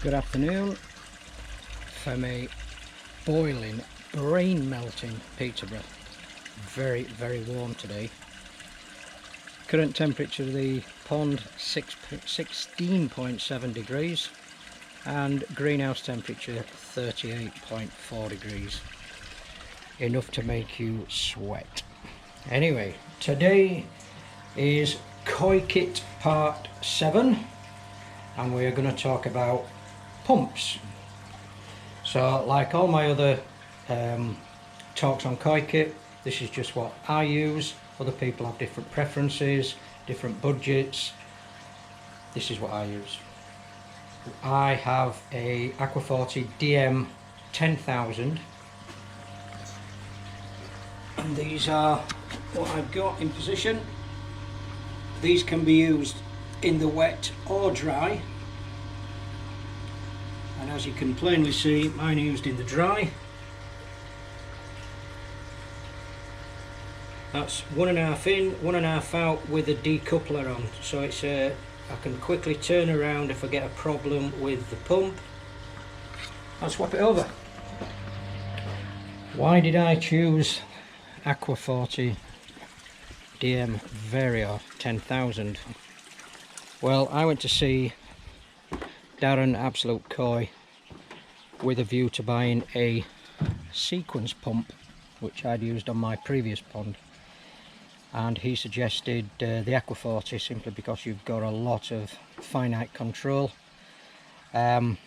Good afternoon from a boiling, brain melting Peterborough. Very, very warm today. Current temperature of the pond 16.7 degrees and greenhouse temperature 38.4 degrees. Enough to make you sweat. Anyway, today is Koi Kit Part 7 and we are going to talk about pumps. So like all my other talks on Koi Kit, this is just what I use. Other people have different preferences, different budgets. This is what I use. I have a Aquaforte DM 10,000 and these are what I've got in position. These can be used in the wet or dry, and as you can plainly see, mine are used in the dry. That's 1.5 in, 1.5 out with a decoupler on, so it's I can quickly turn around if I get a problem with the pump and swap it over. Why did I choose Aquaforte DM Vario 10,000? Well, I went to see Darren Absolute Koi with a view to buying a sequence pump which I'd used on my previous pond, and he suggested the Aquaforte simply because you've got a lot of finite control. I've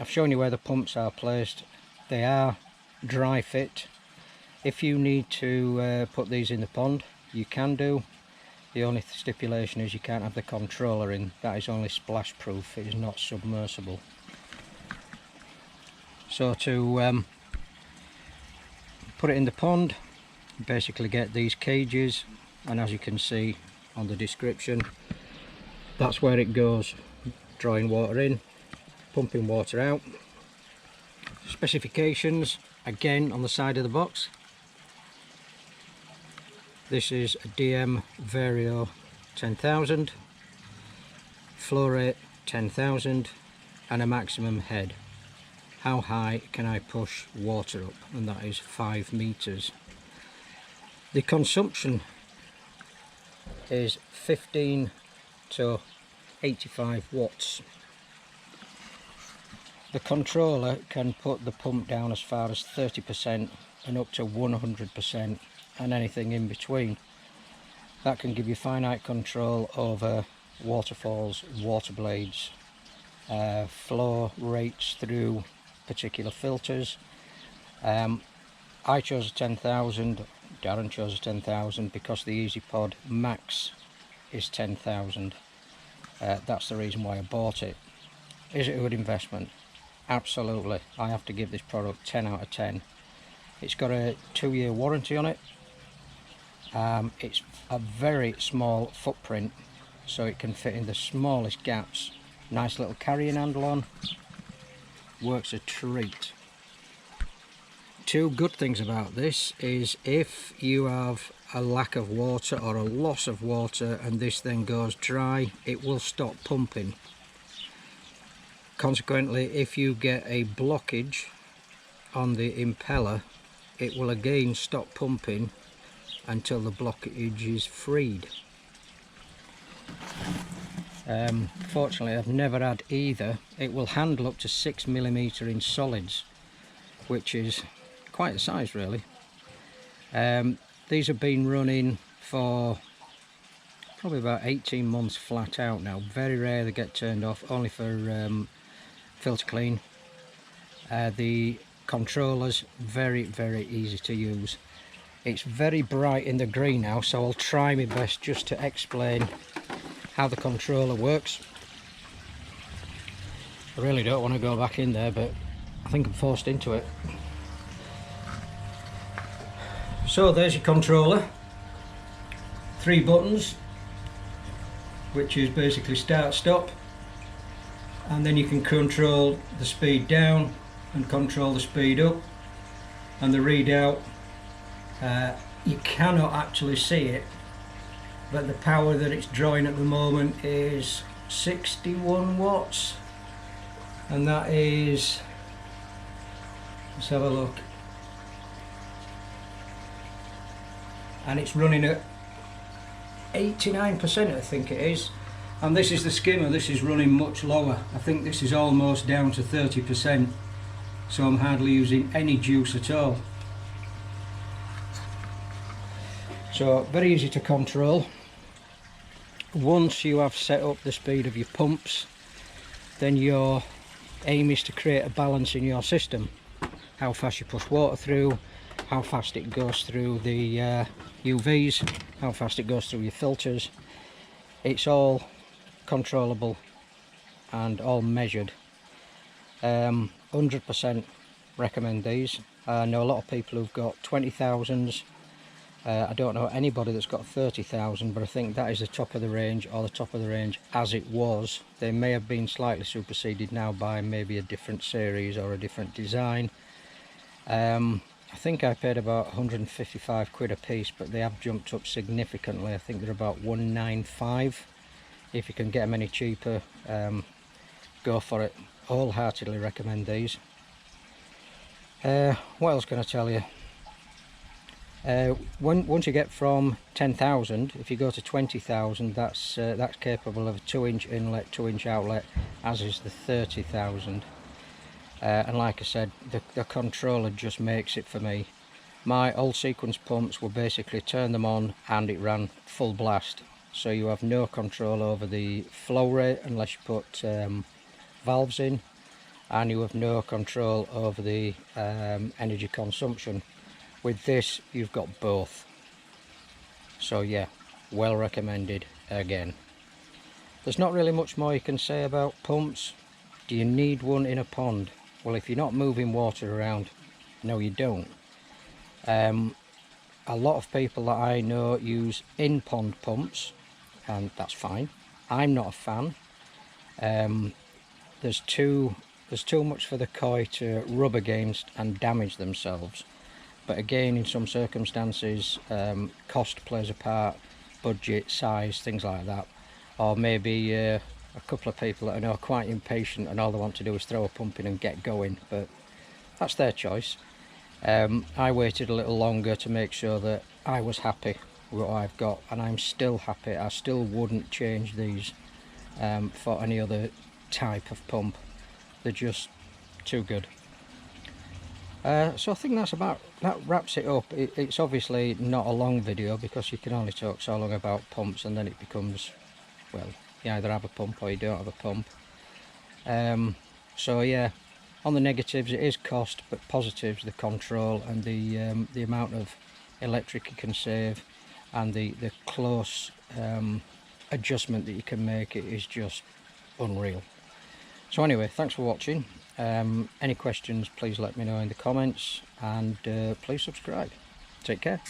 shown you where the pumps are placed. They are dry fit. If you need to put these in the pond, you can do. The only stipulation is you can't have the controller in. That is only splash proof, it is not submersible. So to put it in the pond, you basically get these cages, and as you can see on the description, that's where it goes. Drawing water in, pumping water out. Specifications again on the side of the box. This is a DM Vario 10,000, flow rate 10,000 and a maximum head. How high can I push water up? And that is 5 meters. The consumption is 15 to 85 watts. The controller can put the pump down as far as 30% and up to 100% and anything in between. That can give you finite control over waterfalls, water blades, flow rates through particular filters. I chose a 10,000, Darren chose a 10,000 because the EasyPod Max is 10,000. That's the reason why I bought it. Is it a good investment? Absolutely. I have to give this product 10 out of 10. It's got a 2-year warranty on it. It's a very small footprint, so it can fit in the smallest gaps. Nice little carrying handle on, works a treat. Two good things about this is if you have a lack of water or a loss of water and this then goes dry, it will stop pumping. Consequently, if you get a blockage on the impeller, it will again stop pumping until the blockage is freed. Fortunately, I've never had either. It will handle up to 6mm in solids, which is quite a size really. These have been running for probably about 18 months flat out now. Very rare they get turned off, only for filter clean. The controllers very, very easy to use. It's very bright in the greenhouse, so I'll try my best just to explain how the controller works. I really don't want to go back in there, but I think I'm forced into it. So there's your controller. 3 buttons, which is basically start, stop, and then you can control the speed down and control the speed up, and the readout. You cannot actually see it, but the power that it's drawing at the moment is 61 watts. and that is, let's have a look, and it's running at 89% I think it is. And this is the skimmer, this is running much lower. I think this is almost down to 30%, so I'm hardly using any juice at all. So very easy to control. Once you have set up the speed of your pumps, then your aim is to create a balance in your system. How fast you push water through, how fast it goes through the UVs, how fast it goes through your filters. It's all controllable and all measured. 100% recommend these. I know a lot of people who've got 20,000s. I don't know anybody that's got 30,000, but I think that is the top of the range, or the top of the range as it was. They may have been slightly superseded now by maybe a different series or a different design. I think I paid about 155 quid a piece, but they have jumped up significantly. I think they're about 195. If you can get them any cheaper, go for it. Wholeheartedly recommend these. What else can I tell you? Once you get from 10,000, if you go to 20,000, that's capable of a 2-inch inlet, 2-inch outlet, as is the 30,000. And like I said, the controller just makes it for me. My old sequence pumps will basically turn them on and it ran full blast, so you have no control over the flow rate unless you put valves in, and you have no control over the energy consumption. With this you've got both, so yeah, well recommended again. There's not really much more you can say about pumps. Do you need one in a pond? Well, if you're not moving water around, no you don't. A lot of people that I know use in pond pumps, and that's fine. I'm not a fan. There's too much for the koi to rub against and damage themselves. But again, in some circumstances, cost plays a part, budget, size, things like that. Or maybe a couple of people that I know are quite impatient and all they want to do is throw a pump in and get going, but that's their choice. I waited a little longer to make sure that I was happy with what I've got, and I'm still happy. I still wouldn't change these for any other type of pump. They're just too good. So I think that wraps it up. It's obviously not a long video because you can only talk so long about pumps, and then it becomes, well, you either have a pump or you don't have a pump. So yeah, on the negatives it is cost, but positives, the control and the amount of electric you can save, and the close adjustment that you can make. It is just unreal. So anyway, thanks for watching. Any questions, please let me know in the comments, and please subscribe. Take care.